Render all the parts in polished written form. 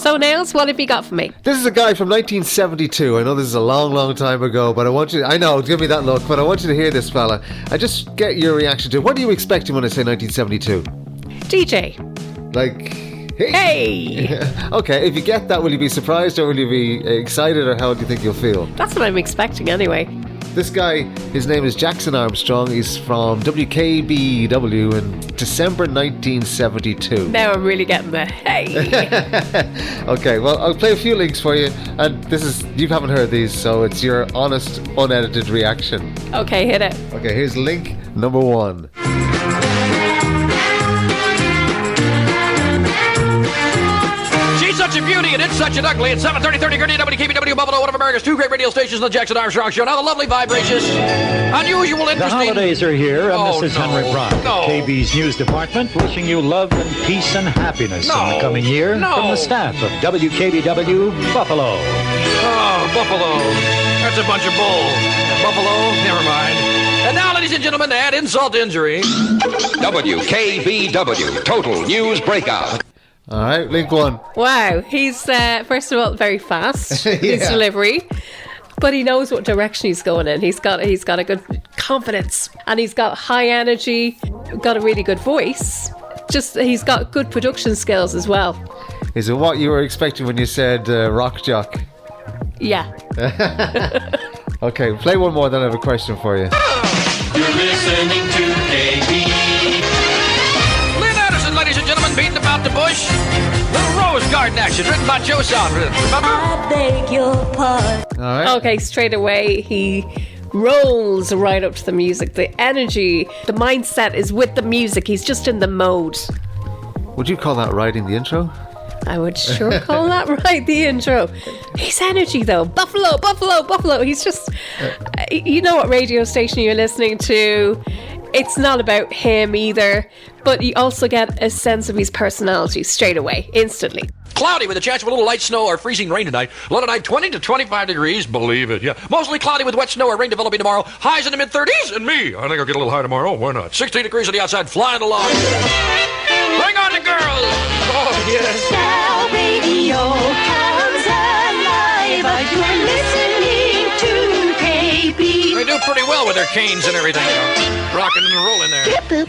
So, Nails, what have you got for me? This is a guy from 1972. I know this is a long, long time ago, but I know, give me that look, but I want you to hear this fella. I just get your reaction to it. What are you expecting when I say 1972? DJ. Like, hey! Okay, if you get that, will you be surprised or will you be excited, or how do you think you'll feel? That's what I'm expecting anyway. This guy, his name is Jackson Armstrong. He's from WKBW in December 1972. Now I'm really getting the hey. Okay, well, I'll play a few links for you, and you haven't heard these, so it's your honest, unedited reaction. Okay, hit it. Okay, here's link number 1. Such a beauty and it's such an ugly. It's 7:30 WKBW Buffalo, one of America's 2 great radio stations, the Jackson Armstrong Show. Now the lovely, vibracious, unusual, interesting... The holidays are here, and this is Henry Brown, No. KB's News Department, wishing you love and peace and happiness in the coming year from the staff of WKBW Buffalo. Oh, Buffalo. That's a bunch of bull. Buffalo, never mind. And now, ladies and gentlemen, to add insult to injury... WKBW, Total News Breakout. All right, link 1. Wow, he's, first of all, very fast, his delivery. But he knows what direction he's going in. He's got a good confidence, and he's got high energy, got a really good voice. Just, he's got good production skills as well. Is it what you were expecting when you said rock jock? Yeah. Okay, play one more, then I have a question for you. You're listening to KB. Lynn Anderson, ladies and gentlemen, beating about the bush. Little Rose Garden action, written by Joe Southern. Remember? I beg your pardon. All right. Okay, straight away, he rolls right up to the music. The energy, the mindset is with the music. He's just in the mode. Would you call that writing the intro? I would sure call that right, the intro. His energy, though. Buffalo, Buffalo, Buffalo. He's just... You know what radio station you're listening to. It's not about him either. But you also get a sense of his personality straight away, instantly. Cloudy with a chance of a little light snow or freezing rain tonight. Low tonight 20 to 25 degrees. Believe it, yeah. Mostly cloudy with wet snow or rain developing tomorrow. Highs in the mid-30s. And me, I think I'll get a little high tomorrow. Why not? 16 degrees on the outside, flying along. Bring on the girls. Oh, yes. Now radio comes alive. You're listening to KB. They do pretty well with their canes and everything. Rocking and rolling there. Get the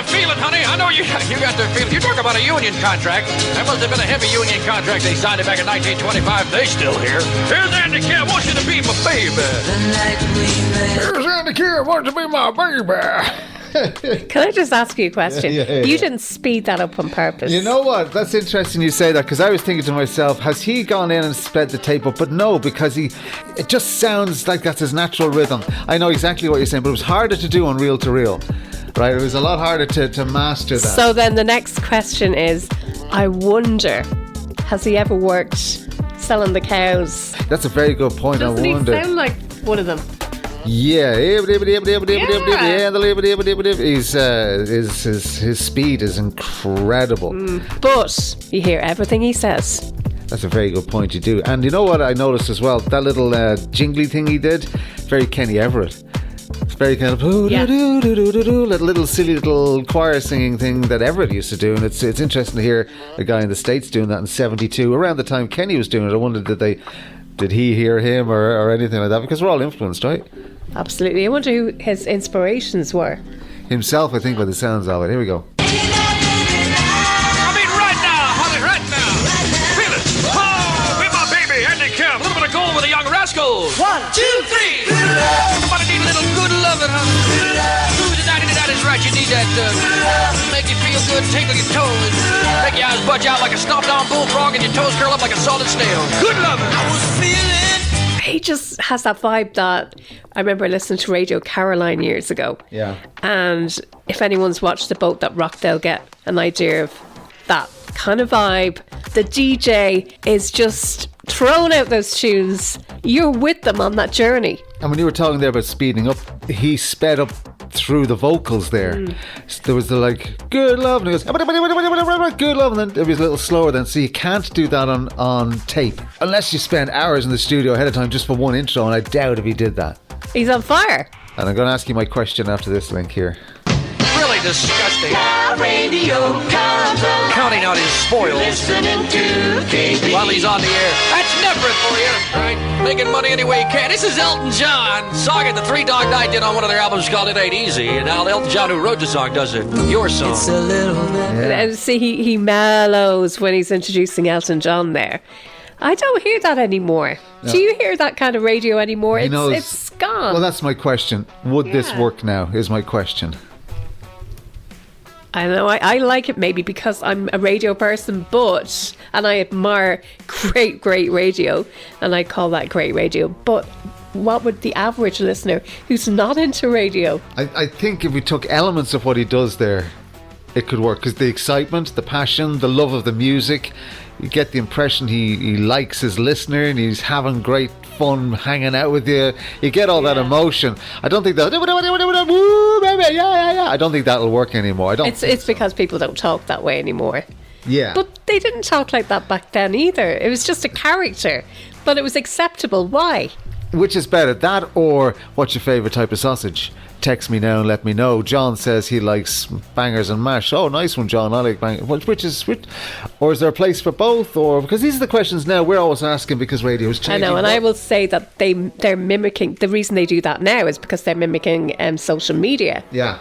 feeling, honey. I know you got the feeling. You talk about a union contract. That must have been a heavy union contract. They signed it back in 1925. They still here. Here's Andy Kim. Wants you to be my baby. Here's Andy Kim. Wants to be my baby. Can I just ask you a question? Yeah. You didn't speed that up on purpose. You know what? That's interesting you say that, because I was thinking to myself, has he gone in and sped the tape up? But no, because it just sounds like that's his natural rhythm. I know exactly what you're saying, but it was harder to do on reel to reel. Right? It was a lot harder to master that. So then the next question is, I wonder, has he ever worked selling the cows? That's a very good point. Doesn't I wonder. he sound like one of them? Yeah, his speed is incredible. But you hear everything he says. That's a very good point, you do. And you know what I noticed as well? That little jingly thing he did, very Kenny Everett. It's very kind of little silly little choir singing thing that Everett used to do, and it's interesting to hear a guy in the States doing that in 72, around the time Kenny was doing it. I wondered, did he hear him or anything like that? Because we're all influenced, right? Absolutely. I wonder who his inspirations were. Himself, I think, by the sounds of it. Here we go. I mean, right now, honey, right now. Feel it. Oh, be my baby, Andy Kim. A little bit of gold with the young rascals. 1, 2, 3. Somebody need a little good loving, huh? Who's that is right. You need that make you feel good, tickle your toes, make your eyes budge out like a stomped on bullfrog and your toes curl up like a salted snail. Good loving. I was feeling. He just has that vibe that I remember listening to Radio Caroline years ago. Yeah. And if anyone's watched The Boat That Rocked, they'll get an idea of that kind of vibe. The DJ is just throwing out those tunes. You're with them on that journey. And when you were talking there about speeding up, he sped up through the vocals there. There was the good love, and he goes good love, and then it was a little slower then. So you can't do that on tape unless you spend hours in the studio ahead of time just for one intro, and I doubt if he did that. He's on fire. And I'm going to ask you my question after this link here. Really disgusting. Now radio comes along. Counting out his spoils Listening to KB. while he's on the air. That's Neverett for you, right? Making money any way he can. This is Elton John. Song at the Three Dog Night did on one of their albums called It Ain't Easy. And now Elton John, who wrote the song, does it. Your song. It's a little bit. And see, he mellows when he's introducing Elton John there. I don't hear that anymore. Do you hear that kind of radio anymore? It's gone. Well, that's my question. Would this Yeah. work now? Is my question. I know, I like it maybe because I'm a radio person, and I admire great radio, and I call that great radio. But what would the average listener who's not into radio? I think if we took elements of what he does there, it could work. Because the excitement, the passion, the love of the music, you get the impression he likes his listener and he's having great fun hanging out with you. You get all that emotion. I don't think that. I don't think that'll work anymore. It's because people don't talk that way anymore. Yeah. But they didn't talk like that back then either. It was just a character, but it was acceptable. Why? Which is better, that or what's your favourite type of sausage? Text me now and let me know. John says he likes bangers and mash. Oh, nice one, John. I like bangers. Which? Or is there a place for both? Or because these are the questions now we're always asking because radio is changing. I know, and I will say that they're mimicking. The reason they do that now is because they're mimicking social media. Yeah.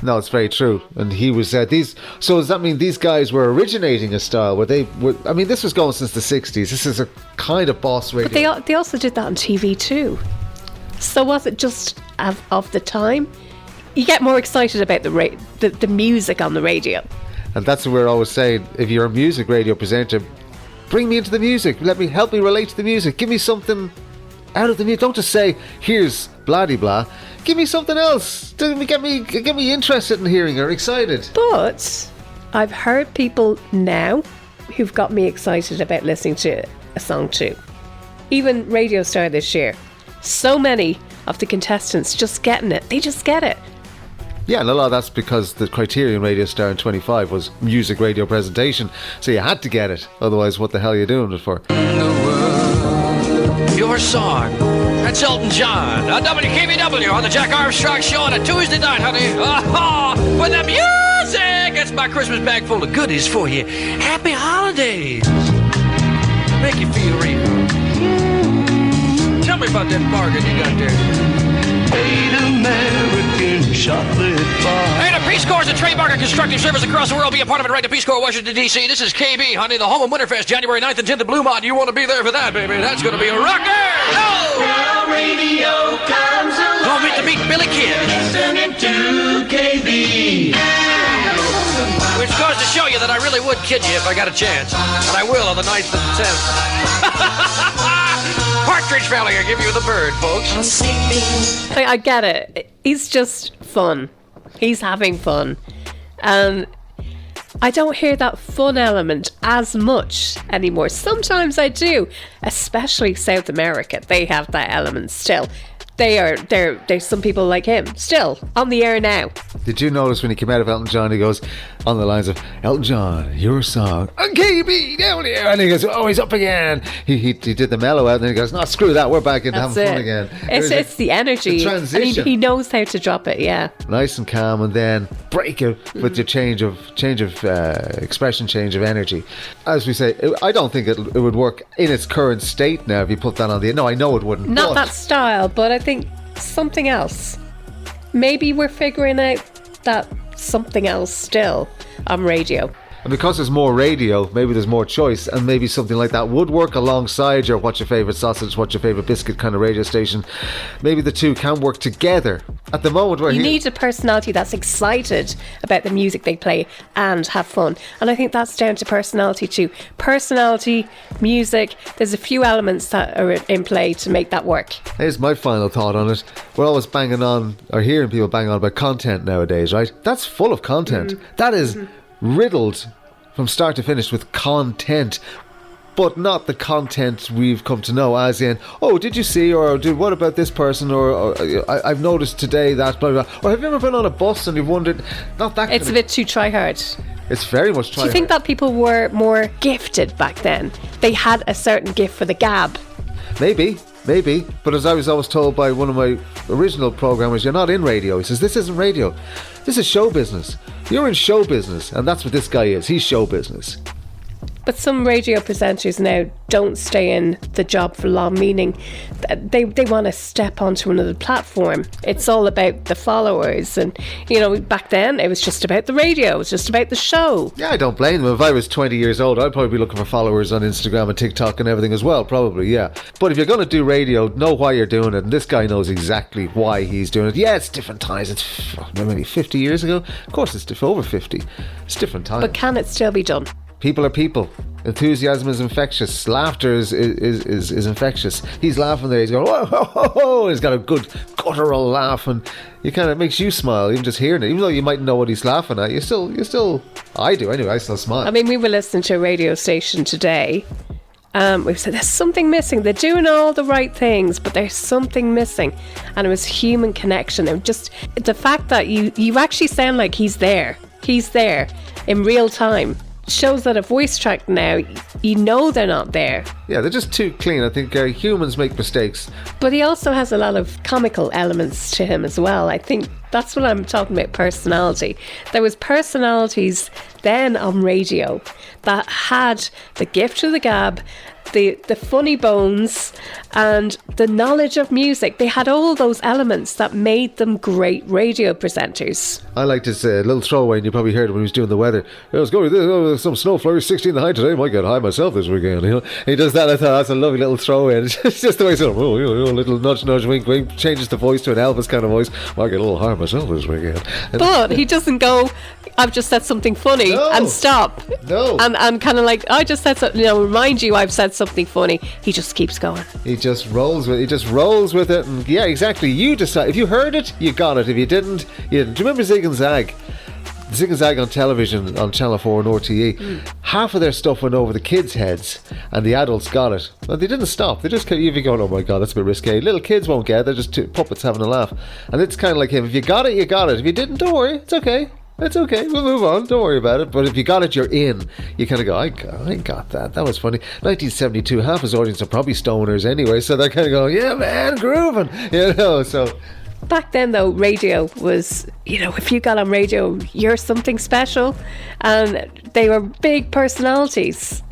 No, it's very true. And he was these. So does that mean these guys were originating a style where they were? I mean, this was going since the '60s. This is a kind of boss radio. But they also did that on TV too. So was it just of the time? You get more excited about the music on the radio. And that's what we're always saying. If you're a music radio presenter, bring me into the music. Help me relate to the music. Give me something out of the music. Don't just say, here's blah-de-blah. Give me something else. Get me interested in hearing or excited. But I've heard people now who've got me excited about listening to a song too. Even Radio Star this year. So many of the contestants just getting it. They just get it. Yeah, and a lot of that's because the Criterion Radio Star in 25 was music radio presentation. So you had to get it. Otherwise, what the hell are you doing it for? Your song. That's Elton John on WKBW on the Jack Armstrong Show on a Tuesday night, honey. With the music. It's my Christmas bag full of goodies for you. Happy holidays. Make you feel real. Tell me about that bargain you got there. Great American chocolate bar. Hey, the Peace Corps is a trademark of constructive service across the world. Be a part of it, right? The Peace Corps, Washington, D.C. This is KB, honey, the home of Winterfest, January 9th and 10th at Bluemont. You want to be there for that, baby. That's going to be a rocker. Oh! Now radio comes along. Don't meet to meet Billy Kid. Listening to KB. Which goes to show you that I really would kid you if I got a chance. And I will on the 9th and 10th. Partridge Family will give you the bird, folks. I get it. He's just fun. He's having fun. And I don't hear that fun element as much anymore. Sometimes I do, especially South America. They have that element still. There's some people like him still on the air now. Did you notice when he came out of Elton John, he goes on the lines of, Elton John, your song, and KB down here, and he goes, oh, he's up again. He did the mellow out, and then he goes, no, screw that, we're back into having fun again. It's the energy. The transition. And he knows how to drop it, yeah. Nice and calm, and then break it with your change of expression, change of energy. As we say, I don't think it would work in its current state now if you put that on the... No, I know it wouldn't. Not that style, but I think something else. Maybe we're figuring out that something else still on radio. And because there's more radio, maybe there's more choice, and maybe something like that would work alongside your what's your favourite sausage, what's your favourite biscuit kind of radio station. Maybe the two can work together. At the moment where you need a personality that's excited about the music they play and have fun. And I think that's down to personality too. Personality, music, there's a few elements that are in play to make that work. Here's my final thought on it. We're always banging on, or hearing people bang on about content nowadays, right? That's full of content. That is riddled from start to finish with content, but not the content we've come to know, as in, oh, did you see, or what about this person, or I've noticed today that, blah, blah, blah. Or have you ever been on a bus and you've wondered, not that it's a bit too try hard. It's very much try hard. Do you think that people were more gifted back then? They had a certain gift for the gab. Maybe, but as I was always told by one of my original programmers, you're not in radio. He says, this isn't radio. This is show business. You're in show business, and that's what this guy is. He's show business. But some radio presenters now don't stay in the job for long, meaning they want to step onto another platform. It's all about the followers. And, back then it was just about the radio. It was just about the show. Yeah, I don't blame them. If I was 20 years old, I'd probably be looking for followers on Instagram and TikTok and everything as well, probably, yeah. But if you're going to do radio, know why you're doing it. And this guy knows exactly why he's doing it. Yeah, it's different times. It's maybe 50 years ago. Of course, it's over 50. It's different times. But can it still be done? People are people. Enthusiasm is infectious. Laughter is infectious. He's laughing there. He's going, whoa, whoa, whoa, whoa. He's got a good guttural laugh, and it makes you smile, even just hearing it. Even though you might know what he's laughing at, you still. I do anyway. I still smile. I mean, we were listening to a radio station today. We've said there's something missing. They're doing all the right things, but there's something missing, and it was human connection. And just the fact that you actually sound like he's there. He's there in real time. Shows that a voice track now, they're not there. Yeah, they're just too clean. I think humans make mistakes. But he also has a lot of comical elements to him as well. I think that's what I'm talking about, personality. There was personalities then on radio that had the gift of the gab, the funny bones, and the knowledge of music. They had all those elements that made them great radio presenters. I like this little throwaway, and you probably heard it when he was doing the weather. Let's go, some snow flurries, 16 the high today. Might get high myself this weekend. He does that. I thought that's a lovely little throwaway. It's just the way he's going, little nudge, nudge, wink, wink. Changes the voice to an Elvis kind of voice. Might get a little high myself this weekend. But he doesn't go, I've just said something funny, and stop. No. And kind of like, I just said something, remind you I've said something funny. He just keeps going. He just rolls with it. And yeah, exactly. You decide. If you heard it, you got it. If you didn't, you didn't. Do you remember Zig and Zag? Zig and Zag on television on Channel 4 and RTE. Half of their stuff went over the kids' heads, and the adults got it. But they didn't stop. They just kept even going, oh my God, that's a bit risque. Little kids won't get it. They're just two puppets having a laugh. And it's kind of like him. If you got it, you got it. If you didn't, don't worry. It's okay. It's okay, we'll move on, don't worry about it. But if you got it, you're in. You kind of go, I got that. That was funny. 1972, half his audience are probably stoners anyway, so they're kind of going, yeah, man, grooving. So... Back then, though, radio was, if you got on radio, you're something special. And they were big personalities.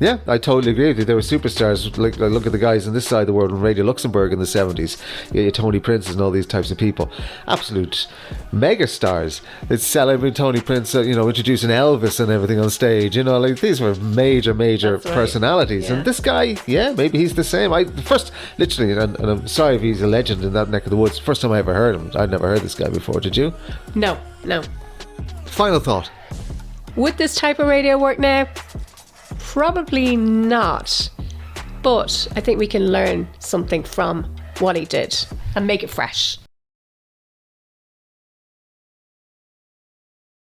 Yeah, I totally agree with you. They were superstars. Like look at the guys on this side of the world in Radio Luxembourg in the 70s. Yeah, Tony Princes and all these types of people. Absolute mega stars. They'd celebrate Tony Prince, introducing Elvis and everything on stage. These were major personalities. Right. Yeah. And this guy, maybe he's the same. Literally, and I'm sorry if he's a legend in that neck of the woods. First time I ever heard him. I'd never heard this guy before. Did you? No. Final thought. Would this type of radio work now? Probably not, but I think we can learn something from what he did and make it fresh.